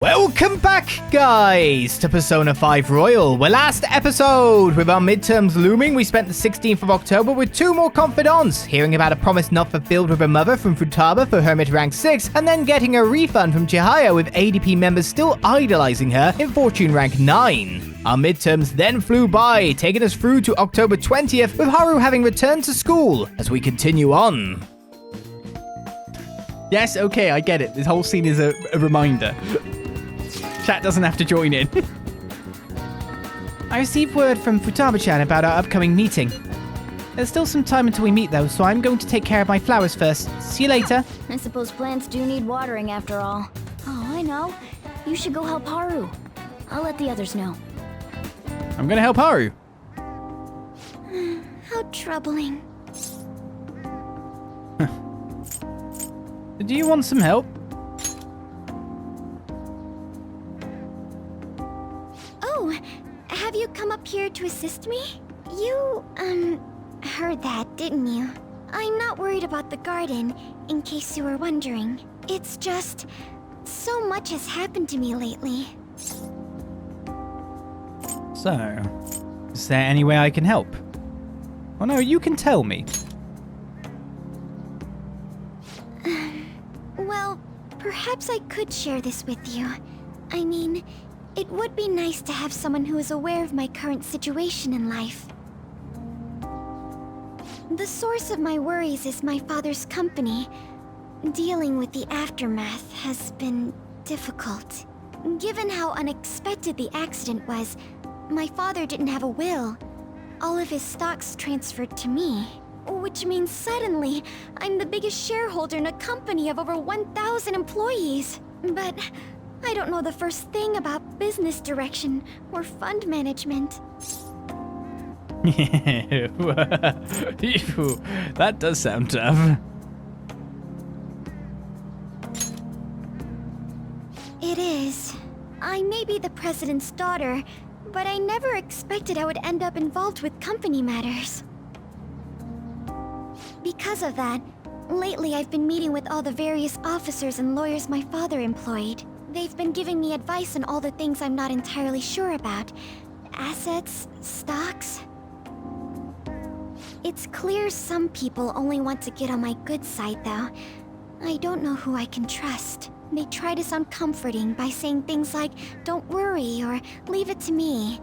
Welcome back, guys, to Persona 5 Royal, where last episode, with our midterms looming, we spent the 16th of October with two more confidants, hearing about a promise not fulfilled with her mother from Futaba for Hermit rank 6, and then getting a refund from Chihaya with ADP members still idolizing her in Fortune rank 9. Our midterms then flew by, taking us through to October 20th, with Haru having returned to school, as we continue on. Yes, okay, I get it. This whole scene is a reminder. Chat doesn't have to join in. I received word from Futaba-chan about our upcoming meeting. There's still some time until we meet though, so I'm going to take care of my flowers first. See you later. I suppose plants do need watering after all. Oh, I know. You should go help Haru. I'll let the others know. I'm gonna help Haru. How troubling. Do you want some help? Oh, have you come up here to assist me? You, heard that, didn't you? I'm not worried about the garden, in case you were wondering. It's just, so much has happened to me lately. So, is there any way I can help? Oh no, you can tell me. Well, perhaps I could share this with you. I mean, it would be nice to have someone who is aware of my current situation in life. The source of my worries is my father's company. Dealing with the aftermath has been difficult. Given how unexpected the accident was, my father didn't have a will. All of his stocks transferred to me. Which means suddenly, I'm the biggest shareholder in a company of over 1,000 employees. But I don't know the first thing about business direction or fund management. That does sound tough. It is. I may be the president's daughter, but I never expected I would end up involved with company matters. Because of that, lately I've been meeting with all the various officers and lawyers my father employed. They've been giving me advice on all the things I'm not entirely sure about. Assets, stocks. It's clear some people only want to get on my good side, though. I don't know who I can trust. They try to sound comforting by saying things like, "Don't worry," or "Leave it to me."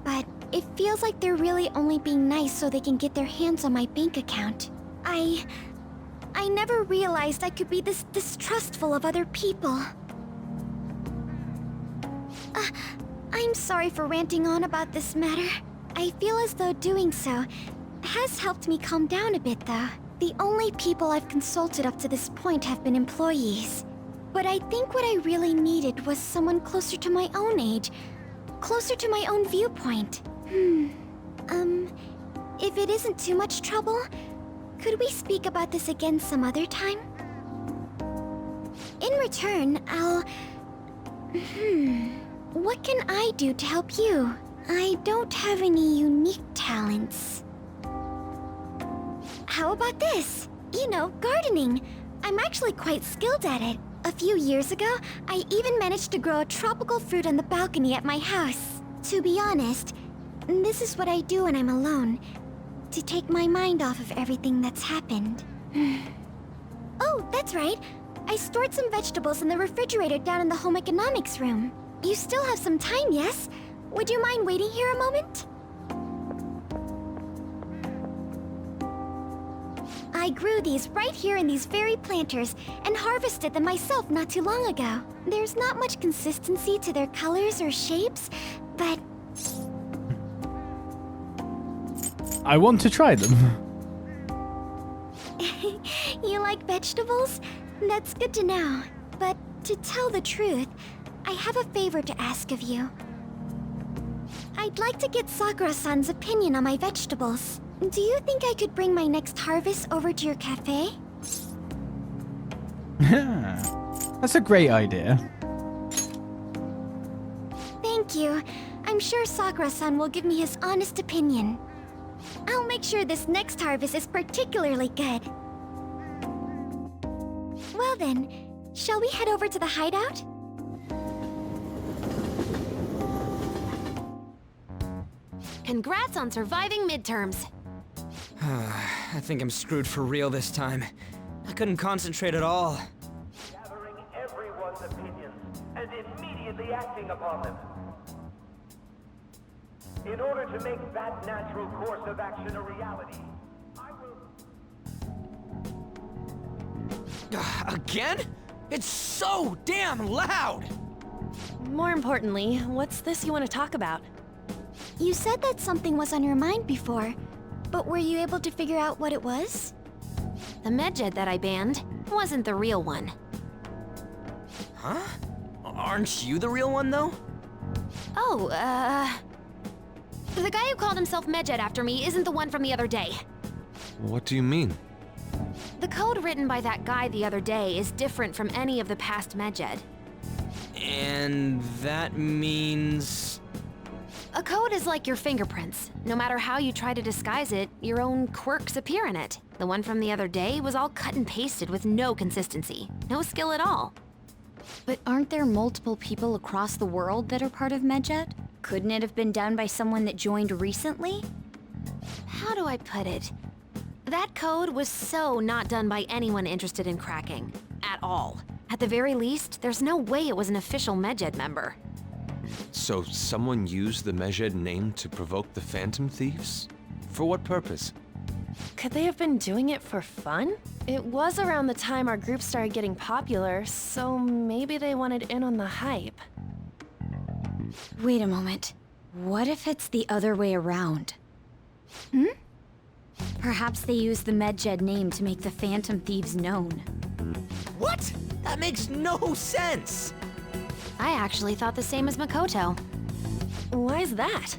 But it feels like they're really only being nice so they can get their hands on my bank account. I never realized I could be this distrustful of other people. I'm sorry for ranting on about this matter. I feel as though doing so has helped me calm down a bit, though. The only people I've consulted up to this point have been employees. But I think what I really needed was someone closer to my own age, closer to my own viewpoint. If it isn't too much trouble, could we speak about this again some other time? In return, what can I do to help you? I don't have any unique talents. How about this? You know, gardening. I'm actually quite skilled at it. A few years ago, I even managed to grow a tropical fruit on the balcony at my house. To be honest, this is what I do when I'm alone, to take my mind off of everything that's happened. Oh, that's right. I stored some vegetables in the refrigerator down in the home economics room. You still have some time, yes? Would you mind waiting here a moment? I grew these right here in these very planters and harvested them myself not too long ago. There's not much consistency to their colors or shapes, but... I want to try them. You like vegetables? That's good to know. But to tell the truth, I have a favor to ask of you. I'd like to get Sakura-san's opinion on my vegetables. Do you think I could bring my next harvest over to your cafe? That's a great idea. Thank you. I'm sure Sakura-san will give me his honest opinion. I'll make sure this next harvest is particularly good. Well then, shall we head over to the hideout? Congrats on surviving midterms. I think I'm screwed for real this time. I couldn't concentrate at all. Gathering everyone's opinions and immediately acting upon them. In order to make that natural course of action a reality, I will... Again? It's so damn loud! More importantly, what's this you want to talk about? You said that something was on your mind before, but were you able to figure out what it was? The medjed that I banned wasn't the real one. Huh? Aren't you the real one, though? Oh, the guy who called himself medjed after me isn't the one from the other day. What do you mean? The code written by that guy the other day is different from any of the past medjed. And that means... A code is like your fingerprints. No matter how you try to disguise it, your own quirks appear in it. The one from the other day was all cut and pasted with no consistency. No skill at all. But aren't there multiple people across the world that are part of medjed? Couldn't it have been done by someone that joined recently? How do I put it? That code was so not done by anyone interested in cracking. At all. At the very least, there's no way it was an official medjed member. So someone used the Medjed name to provoke the Phantom Thieves? For what purpose? Could they have been doing it for fun? It was around the time our group started getting popular, so maybe they wanted in on the hype. Wait a moment. What if it's the other way around? Perhaps they used the medjed name to make the Phantom Thieves known. What? That makes no sense! I actually thought the same as Makoto. Why is that?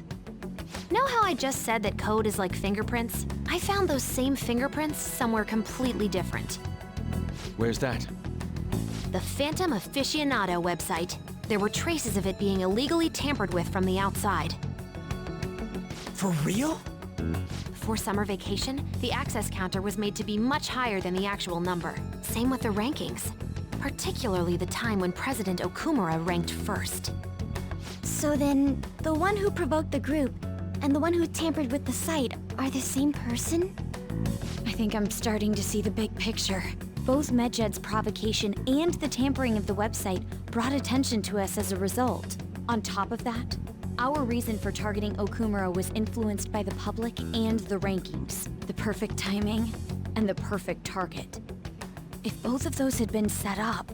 Know how I just said that code is like fingerprints? I found those same fingerprints somewhere completely different. Where's that? The Phantom Aficionado website. There were traces of it being illegally tampered with from the outside. For real? For summer vacation, the access counter was made to be much higher than the actual number. Same with the rankings. Particularly the time when President Okumura ranked first. So then, the one who provoked the group and the one who tampered with the site are the same person? I think I'm starting to see the big picture. Both medjed's provocation and the tampering of the website brought attention to us as a result. On top of that, our reason for targeting Okumura was influenced by the public and the rankings. The perfect timing and the perfect target. If both of those had been set up...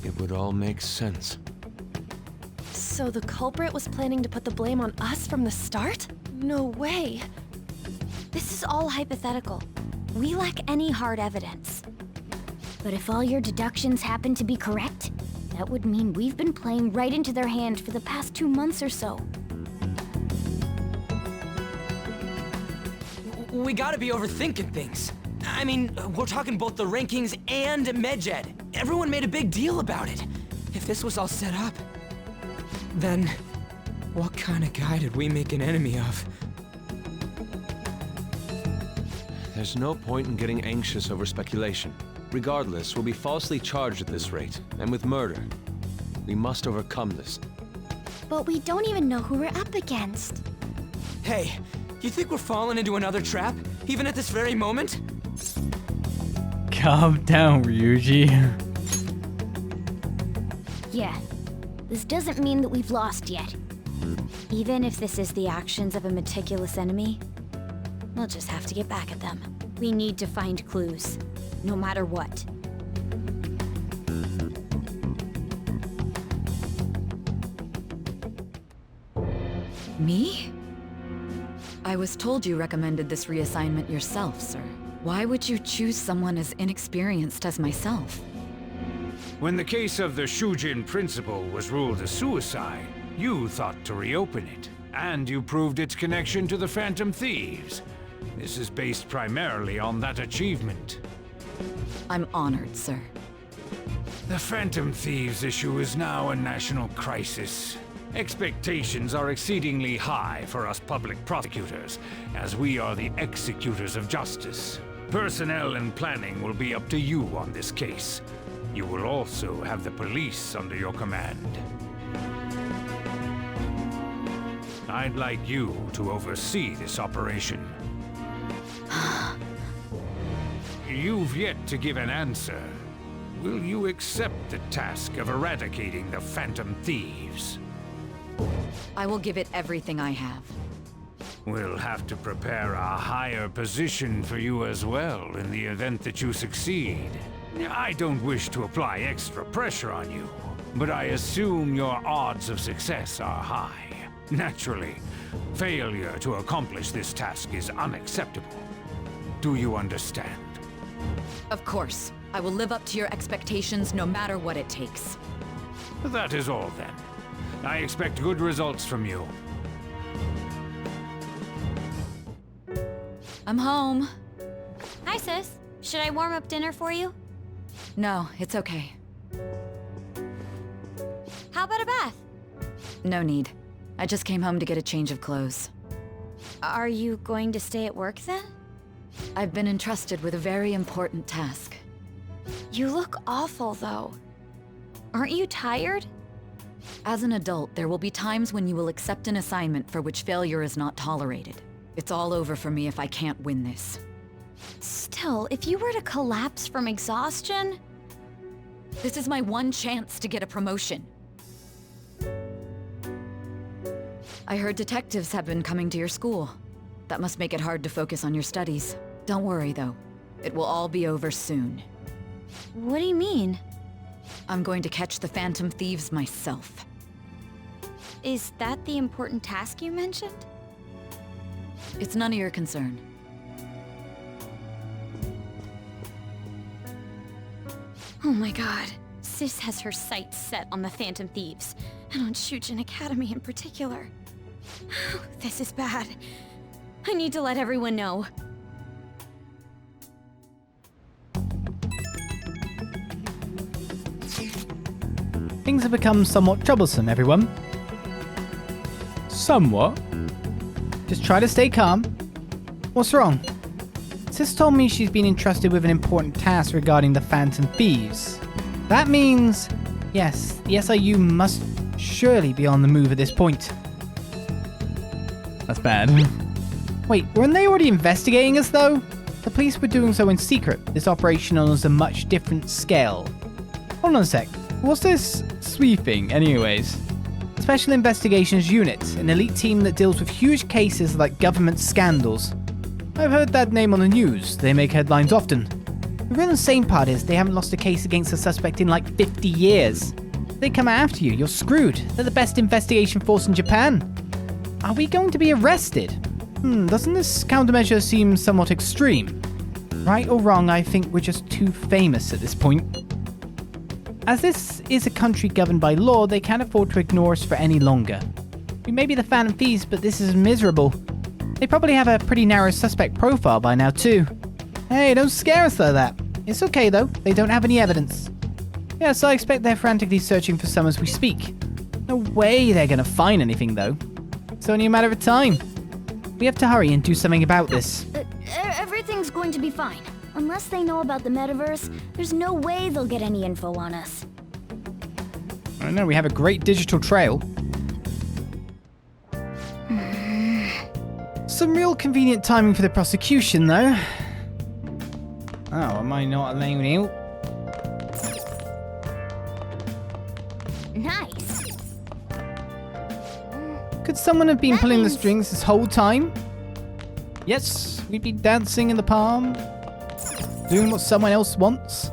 It would all make sense. So the culprit was planning to put the blame on us from the start? No way. This is all hypothetical. We lack any hard evidence. But if all your deductions happen to be correct, that would mean we've been playing right into their hand for the past 2 months or so. We gotta be overthinking things. I mean, we're talking both the rankings and medjed. Everyone made a big deal about it. If this was all set up, then what kind of guy did we make an enemy of? There's no point in getting anxious over speculation. Regardless, we'll be falsely charged at this rate, and with murder. We must overcome this. But we don't even know who we're up against. Hey, you think we're falling into another trap, even at this very moment? Calm down, Ryuji. Yeah, this doesn't mean that we've lost yet. Even if this is the actions of a meticulous enemy, we'll just have to get back at them. We need to find clues, no matter what. Me? I was told you recommended this reassignment yourself, sir. Why would you choose someone as inexperienced as myself? When the case of the Shujin principal was ruled a suicide, you thought to reopen it, and you proved its connection to the Phantom Thieves. This is based primarily on that achievement. I'm honored, sir. The Phantom Thieves issue is now a national crisis. Expectations are exceedingly high for us public prosecutors, as we are the executors of justice. Personnel and planning will be up to you on this case. You will also have the police under your command. I'd like you to oversee this operation. You've yet to give an answer. Will you accept the task of eradicating the Phantom Thieves? I will give it everything I have. We'll have to prepare a higher position for you as well in the event that you succeed. I don't wish to apply extra pressure on you, but I assume your odds of success are high. Naturally, failure to accomplish this task is unacceptable. Do you understand? Of course. I will live up to your expectations no matter what it takes. That is all then. I expect good results from you. I'm home. Hi, sis. Should I warm up dinner for you? No, it's okay. How about a bath? No need. I just came home to get a change of clothes. Are you going to stay at work then? I've been entrusted with a very important task. You look awful, though. Aren't you tired? As an adult, there will be times when you will accept an assignment for which failure is not tolerated. It's all over for me if I can't win this. Still, if you were to collapse from exhaustion... This is my one chance to get a promotion. I heard detectives have been coming to your school. That must make it hard to focus on your studies. Don't worry, though. It will all be over soon. What do you mean? I'm going to catch the Phantom Thieves myself. Is that the important task you mentioned? It's none of your concern. Oh my god. Sis has her sights set on the Phantom Thieves, and on Shujin Academy in particular. This is bad. I need to let everyone know. Things have become somewhat troublesome, everyone. Somewhat? Just try to stay calm. What's wrong? Sis told me she's been entrusted with an important task regarding the Phantom Thieves. That means, yes, the SIU must surely be on the move at this point. That's bad. Wait, weren't they already investigating us though? The police were doing so in secret. This operation on a much different scale. Hold on a sec. What's this sweeping, anyways? Special Investigations Unit, an elite team that deals with huge cases like government scandals. I've heard that name on the news. They make headlines often. The real insane part is they haven't lost a case against a suspect in like 50 years. They come after you, you're screwed. They're the best investigation force in Japan. Are we going to be arrested? Doesn't this countermeasure seem somewhat extreme? Right or wrong, I think we're just too famous at this point. As this is a country governed by law, they can't afford to ignore us for any longer. We may be the Phantom Thieves, but this is miserable. They probably have a pretty narrow suspect profile by now too. Hey, don't scare us like that. It's okay though, they don't have any evidence. Yes, I expect they're frantically searching for some as we speak. No way they're gonna find anything though. It's only a matter of time. We have to hurry and do something about this. Everything's going to be fine. Unless they know about the metaverse, there's no way they'll get any info on us. I know, we have a great digital trail. Some real convenient timing for the prosecution, though. Oh, am I not allowing you? Nice. Could someone have been pulling the strings this whole time? Yes, we'd be dancing in the palm, doing what someone else wants.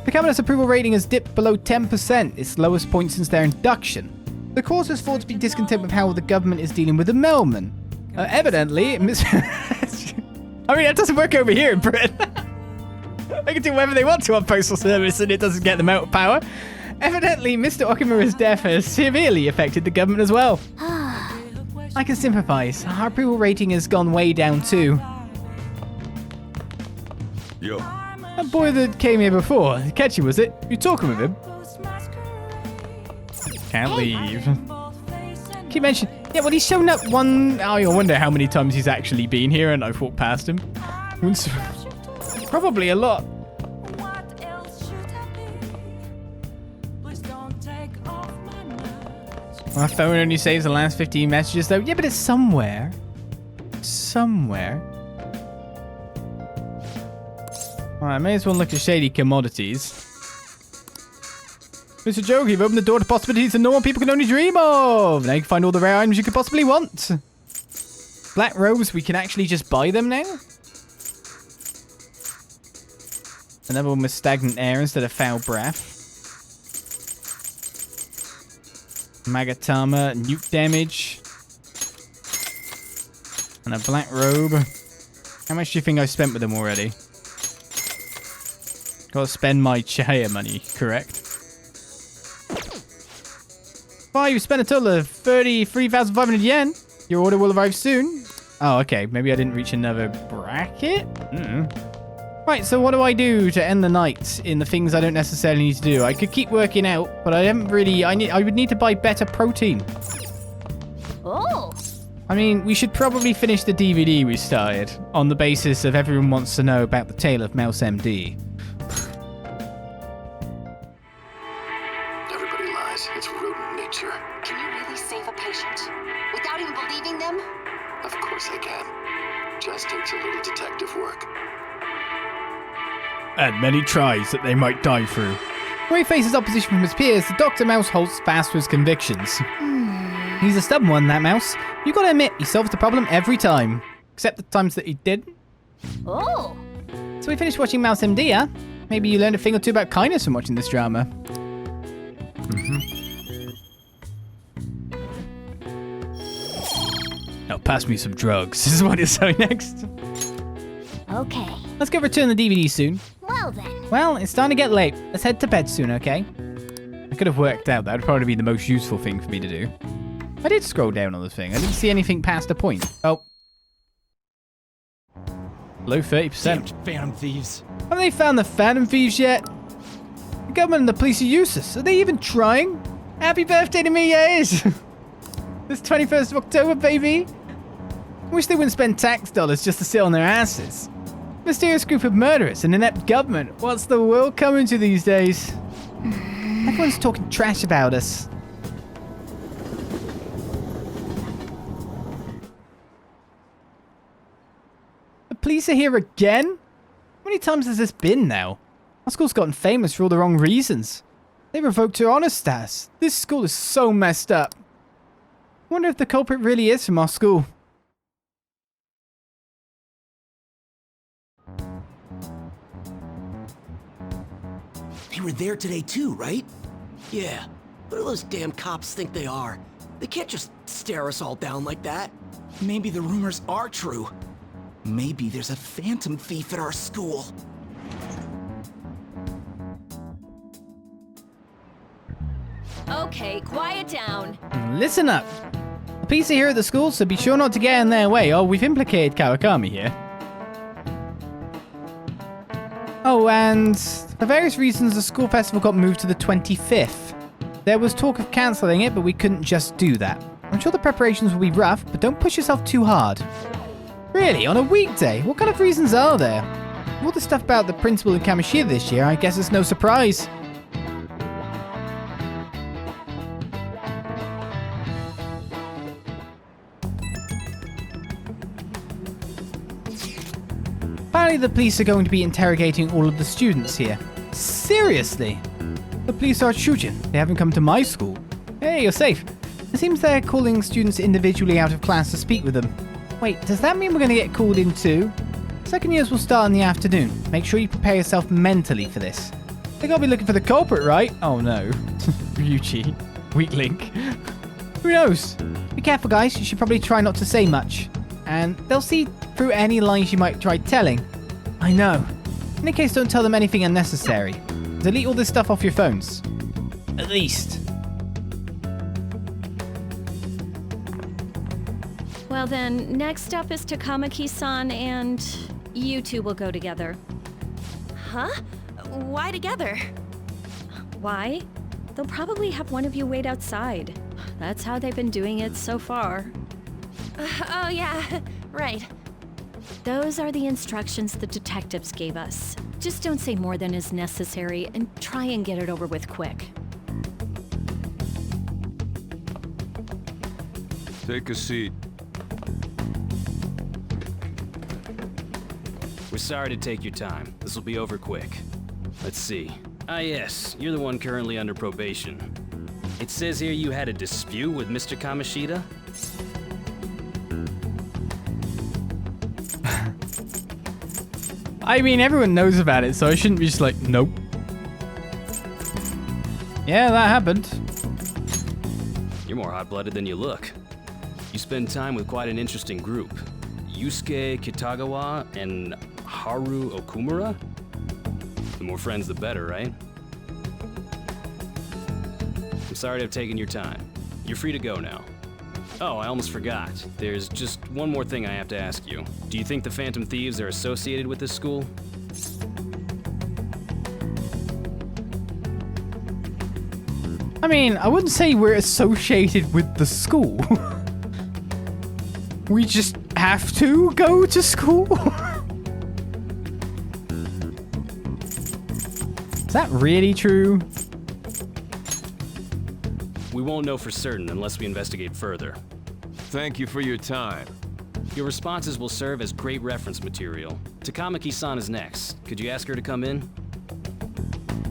The cabinet's approval rating has dipped below 10%, its lowest point since their induction. The cause is thought to be discontent with how the government is dealing with the mailman. Evidently, I mean, that doesn't work over here in Britain. They can do whatever they want to on postal service and it doesn't get them out of power. Evidently, Mr. Okamura's death has severely affected the government as well. I can sympathize. Our approval rating has gone way down too. Yo. That boy that came here before, Ketchy was it? You talking with him? Can't leave. Keep mentioning. Yeah, well, he's shown up one. I wonder how many times he's actually been here and I've walked past him. Probably a lot. My phone only saves the last 15 messages, though. Yeah, but it's somewhere. Somewhere. Alright, I may as well look at shady commodities. Mr. Joke, you've opened the door to possibilities that normal people can only dream of. Now you can find all the rare items you could possibly want. Black robes, we can actually just buy them now? Another one with stagnant air instead of foul breath. Magatama, nuke damage. And a black robe. How much do you think I've spent with them already? Gotta spend my Chaya money, correct? 5, you spent a total of 33,500 yen. Your order will arrive soon. Oh, okay. Maybe I didn't reach another bracket? Right, so what do I do to end the night in the things I don't necessarily need to do? I could keep working out, but I haven't really... I would need to buy better protein. Oh! I mean, we should probably finish the DVD we started on the basis of everyone wants to know about the tale of Mouse MD. Everybody lies. It's rodent nature. Can you really save a patient without even believing them? Of course I can. Just takes a little detective work. And many tries that they might die through. Where he faces opposition from his peers, the Dr. Mouse holds fast to his convictions. He's a stubborn one, that mouse. You gotta admit, he solves the problem every time. Except the times that he didn't. Oh! So we finished watching Mouse MD, huh? Maybe you learned a thing or two about kindness from watching this drama. Now pass me some drugs. This is what it's saying next. Okay. Let's go return the DVD soon. Well then. Well, it's starting to get late. Let's head to bed soon, okay? I could have worked out. That would probably be the most useful thing for me to do. I did scroll down on the thing. I didn't see anything past a point. Oh. Below 30%. Damned Phantom Thieves. Haven't they found the Phantom Thieves yet? The government and the police are useless. Are they even trying? Happy birthday to me, yeah, it is. This 21st of October, baby. I wish they wouldn't spend tax dollars just to sit on their asses. Mysterious group of murderers, an inept government. What's the world coming to these days? Everyone's talking trash about us. The police are here again? How many times has this been now? Our school's gotten famous for all the wrong reasons. They revoked her honor status. This school is so messed up. I wonder if the culprit really is from our school. They were there today too, right? Yeah. What do those damn cops think they are? They can't just stare us all down like that. Maybe the rumors are true. Maybe there's a phantom thief at our school. Okay, quiet down. Listen up. The police are here at the school, so be sure not to get in their way. Oh, we've implicated Kawakami here. Oh, and for various reasons, the school festival got moved to the 25th. There was talk of cancelling it, but we couldn't just do that. I'm sure the preparations will be rough, but don't push yourself too hard. Really? On a weekday? What kind of reasons are there? All the stuff about the principal in Kamoshida this year, I guess it's no surprise. Apparently the police are going to be interrogating all of the students here. Seriously? The police are at Shujin. They haven't come to my school. Hey, you're safe. It seems they're calling students individually out of class to speak with them. Wait, does that mean we're going to get called in too? Second years will start in the afternoon. Make sure you prepare yourself mentally for this. They gotta be looking for the culprit, right? Oh no. Ryuchi. Weak link. Who knows? Be careful, guys. You should probably try not to say much. And they'll see through any lies you might try telling. I know. In any case, don't tell them anything unnecessary. Delete all this stuff off your phones. At least. Well then, next up is Takamaki-san and you two will go together. Huh? Why together? Why? They'll probably have one of you wait outside. That's how they've been doing it so far. Oh yeah, right. Those are the instructions the detectives gave us. Just don't say more than is necessary and try and get it over with quick. Take a seat. We're sorry to take your time. This will be over quick. Let's see. Ah yes, you're the one currently under probation. It says here you had a dispute with Mr. Kamishita? I mean, everyone knows about it, so I shouldn't be just like, nope. Yeah, that happened. You're more hot-blooded than you look. You spend time with quite an interesting group. Yusuke Kitagawa and Haru Okumura? The more friends, the better, right? I'm sorry to have taken your time. You're free to go now. Oh, I almost forgot. There's just one more thing I have to ask you. Do you think the Phantom Thieves are associated with this school? I mean, I wouldn't say we're associated with the school. We just have to go to school. Is that really true? We won't know for certain unless we investigate further. Thank you for your time. Your responses will serve as great reference material. Takamaki-san is next. Could you ask her to come in?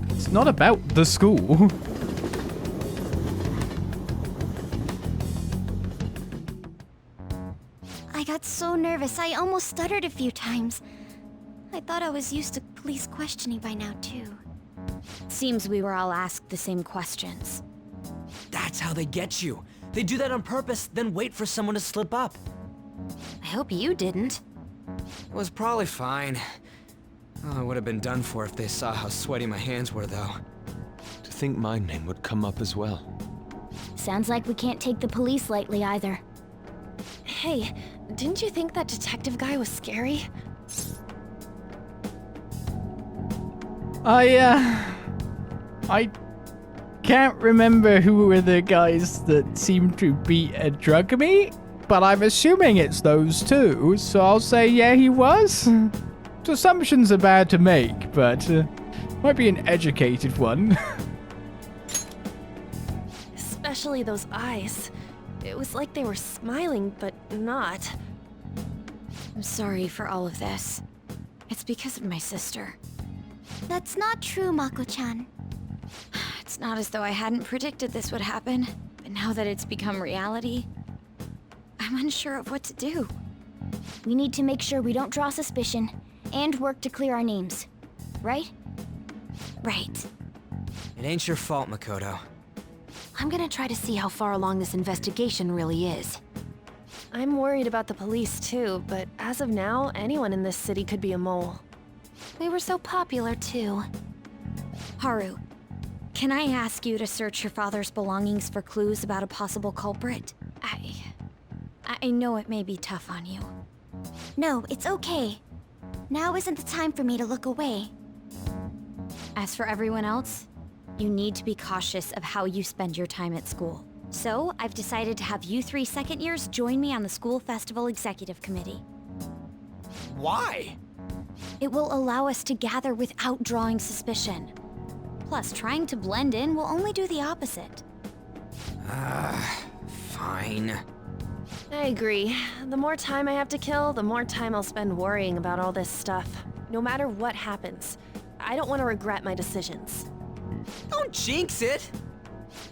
It's not about the school. I got so nervous, I almost stuttered a few times. I thought I was used to police questioning by now, too. Seems we were all asked the same questions. That's how they get you. They do that on purpose, then wait for someone to slip up. I hope you didn't. It was probably fine. Oh, I would have been done for if they saw how sweaty my hands were, though. To think my name would come up as well. Sounds like we can't take the police lightly either. Hey, didn't you think that detective guy was scary? I can't remember who were the guys that seemed to beat and drug me, but I'm assuming it's those two, so I'll say yeah, he was. Assumptions are bad to make, but might be an educated one. Especially those eyes. It was like they were smiling, but not. I'm sorry for all of this. It's because of my sister. That's not true, Mako-chan. It's not as though I hadn't predicted this would happen, but now that it's become reality, I'm unsure of what to do. We need to make sure we don't draw suspicion, and work to clear our names. Right? Right. It ain't your fault, Makoto. I'm gonna try to see how far along this investigation really is. I'm worried about the police too, but as of now, anyone in this city could be a mole. We were so popular too. Haru, can I ask you to search your father's belongings for clues about a possible culprit? I know it may be tough on you. No, it's okay. Now isn't the time for me to look away. As for everyone else, you need to be cautious of how you spend your time at school. So, I've decided to have you 3 second years join me on the school festival executive committee. Why? It will allow us to gather without drawing suspicion. Plus, trying to blend in will only do the opposite. Fine. I agree. The more time I have to kill, the more time I'll spend worrying about all this stuff. No matter what happens, I don't want to regret my decisions. Don't jinx it!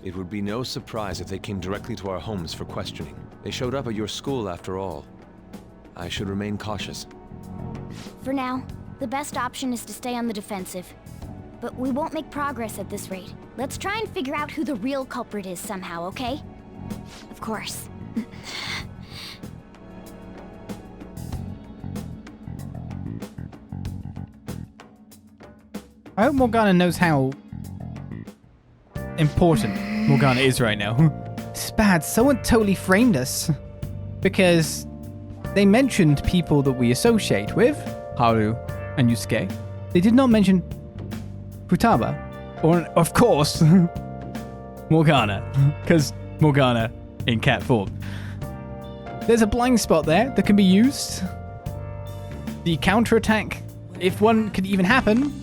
It would be no surprise if they came directly to our homes for questioning. They showed up at your school after all. I should remain cautious. For now, the best option is to stay on the defensive. But we won't make progress at this rate. Let's try and figure out who the real culprit is somehow, okay? Of course. I hope Morgana knows how important Morgana is right now. It's bad. Someone totally framed us. Because they mentioned people that we associate with, Haru and Yusuke. They did not mention Futaba. Or, of course, Morgana. Because Morgana in cat form. There's a blind spot there that can be used. The counterattack, if one could even happen,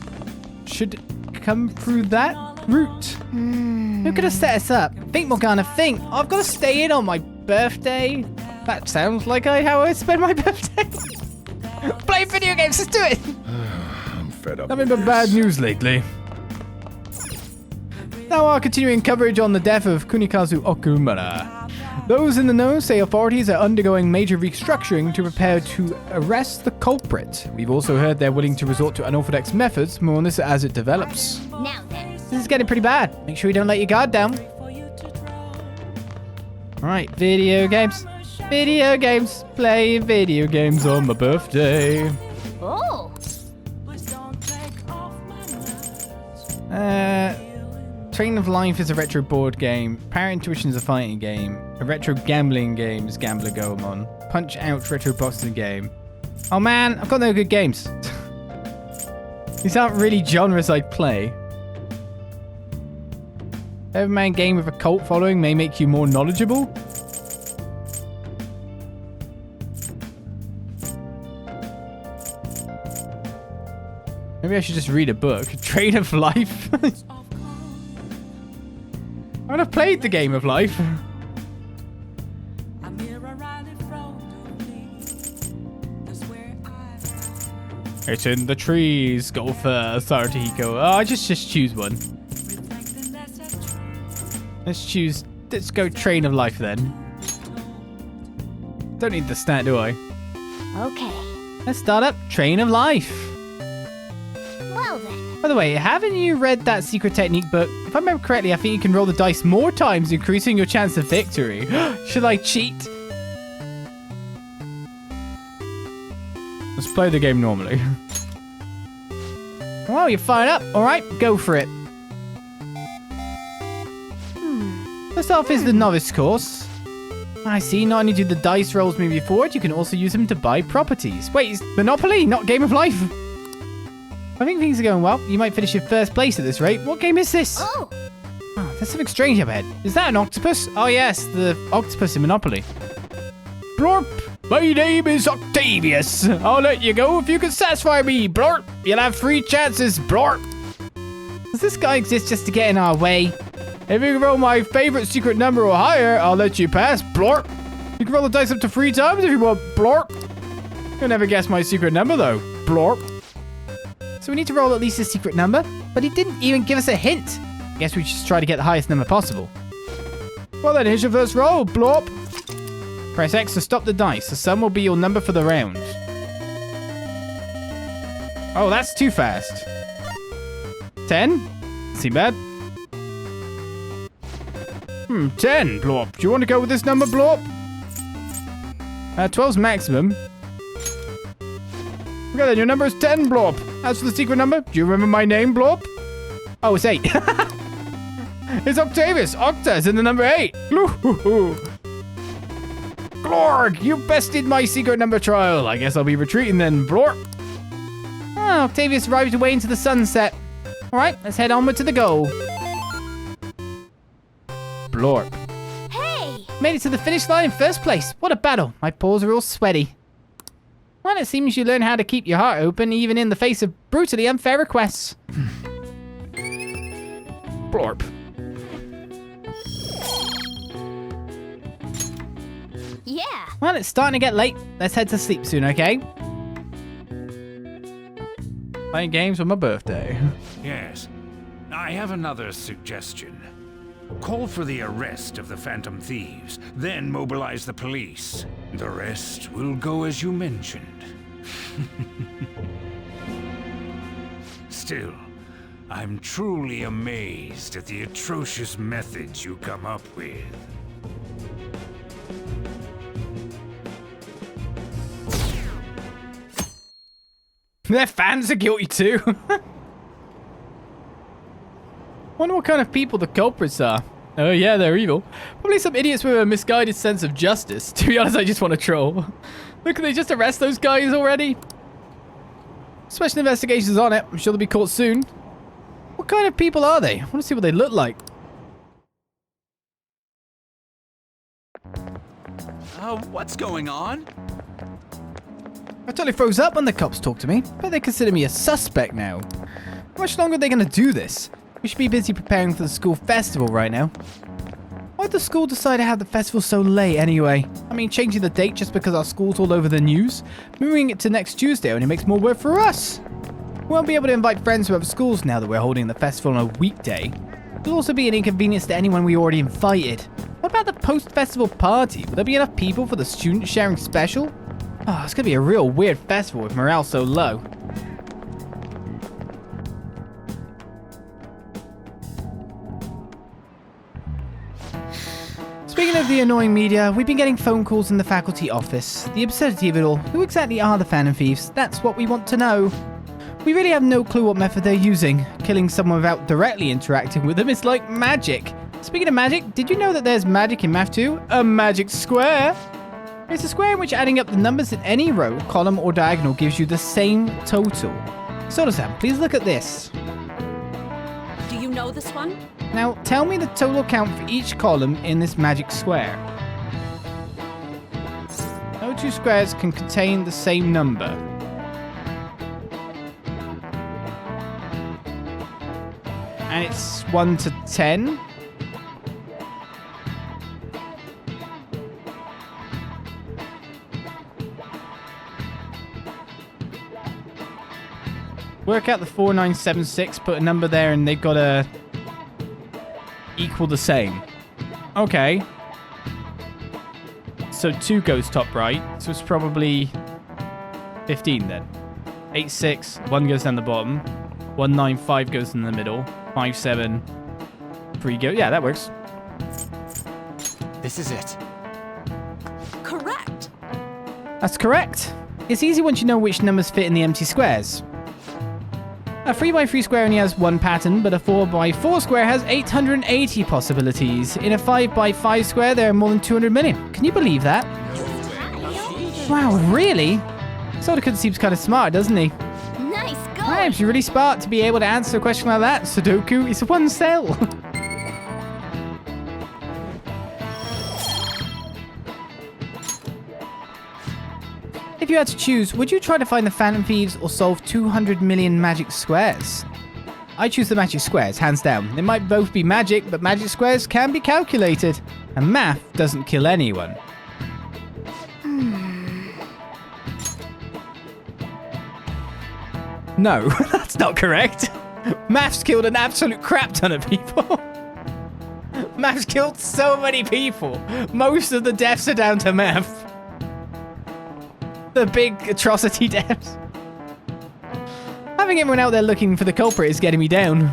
should come through that route. Who could have set us up? Think, Morgana, think. I've got to stay in on my birthday? That sounds like how I spend my birthday. Play video games, let's do it! I'm fed up. Nothing but bad news lately. Now our continuing coverage on the death of Kunikazu Okumura. Those in the know say authorities are undergoing major restructuring to prepare to arrest the culprit. We've also heard they're willing to resort to unorthodox methods. More on this as it develops. Now then. This is getting pretty bad. Make sure you don't let your guard down. Alright, video games. Video games. Play video games on my birthday. Oh. Train of Life is a retro board game. Power Intuition is a fighting game. A retro gambling game is Gambler Goemon. Punch Out retro boxing game. Oh man, I've got no good games. These aren't really genres I play. Everyman game with a cult following may make you more knowledgeable. Maybe I should just read a book. Train of Life. I would have played the game of life. It's in the trees. Go first, Sartihiko. Oh, I just choose one. Let's go Train of Life then. Don't need the stat, do I? Okay. Let's start up Train of Life. Well then. By the way, haven't you read that secret technique book? If I remember correctly, I think you can roll the dice more times, increasing your chance of victory. Should I cheat? Let's play the game normally. Well, you're fired up. All right, go for it. First off is the novice course. I see, not only do the dice rolls move you forward, you can also use them to buy properties. Wait, it's Monopoly, not Game of Life. I think things are going well. You might finish in first place at this rate. What game is this? Oh, there's something strange up ahead. Is that an octopus? Oh yes, the octopus in Monopoly. Blorp! My name is Octavius. I'll let you go if you can satisfy me, Blorp. You'll have 3 chances, Blorp. Does this guy exist just to get in our way? If you can roll my favorite secret number or higher, I'll let you pass, Blorp. You can roll the dice up to 3 times if you want, Blorp. You'll never guess my secret number though, Blorp. So we need to roll at least a secret number, but he didn't even give us a hint. Guess we just try to get the highest number possible. Well then, here's your first roll, Blorp. Press X to stop the dice. The sum will be your number for the round. Oh, that's too fast. 10? Seem bad. 10, Blorp. Do you want to go with this number, Blorp? 12's maximum. Okay, then your number is 10, Blorp. As for the secret number, do you remember my name, Blorp? Oh, it's 8. It's Octavius. Octa is in the number 8. Glorg, you bested my secret number trial. I guess I'll be retreating then, Blorp. Oh, Octavius arrived away into the sunset. All right, let's head onward to the goal. Blorp. hey! Made it to the finish line in first place. What a battle. My paws are all sweaty. Well, it seems you learn how to keep your heart open even in the face of brutally unfair requests. Blorp. Yeah. Well, it's starting to get late. Let's head to sleep soon, okay? Playing games for my birthday. Yes. I have another suggestion. Call for the arrest of the Phantom Thieves, then mobilize the police. The rest will go as you mentioned. Still, I'm truly amazed at the atrocious methods you come up with. Their fans are guilty too. Wonder what kind of people the culprits are. Oh yeah, they're evil. Probably some idiots with a misguided sense of justice. To be honest, I just want to troll. Look, can they just arrest those guys already? Special investigations on it. I'm sure they'll be caught soon. What kind of people are they? I want to see what they look like. What's going on? I totally froze up when the cops talked to me, but they consider me a suspect now. How much longer are they going to do this? We should be busy preparing for the school festival right now. Why'd the school decide to have the festival so late anyway? I mean, changing the date just because our school's all over the news? Moving it to next Tuesday only makes more work for us. We won't be able to invite friends from other schools now that we're holding the festival on a weekday. It'll also be an inconvenience to anyone we already invited. What about the post-festival party? Will there be enough people for the student sharing special? Oh, it's gonna be a real weird festival with morale so low. Speaking of the annoying media, we've been getting phone calls in the faculty office. The absurdity of it all. Who exactly are the Phantom Thieves? That's what we want to know. We really have no clue what method they're using. Killing someone without directly interacting with them is like magic. Speaking of magic, did you know that there's magic in math too? A magic square? It's a square in which adding up the numbers in any row, column, or diagonal gives you the same total. Soda-san, please look at this. Do you know this one? Now, tell me the total count for each column in this magic square. No two squares can contain the same number. And it's 1 to 10. Work out the 4976, put a number there, and they've got to equal the same. Okay. So 2 goes top right, so it's probably 15 then. 8, 6, 1 goes down the bottom. 1, 9, 5 goes in the middle. 5, 7, 3 go. Yeah, that works. This is it. Correct. That's correct. It's easy once you know which numbers fit in the empty squares. A 3x3 square only has one pattern, but a 4x4 square has 880 possibilities. In a 5x5 square, there are more than 200 million. Can you believe that? Wow, really? Soda-kun seems kind of smart, doesn't he? Nice go! Perhaps you're really smart to be able to answer a question like that. Sudoku is one cell. If you had to choose, would you try to find the Phantom Thieves or solve 200 million magic squares? I choose the magic squares, hands down. They might both be magic, but magic squares can be calculated. And math doesn't kill anyone. No, that's not correct. Math's killed an absolute crap ton of people. Math's killed so many people. Most of the deaths are down to math. The big atrocity deaths. Having everyone out there looking for the culprit is getting me down.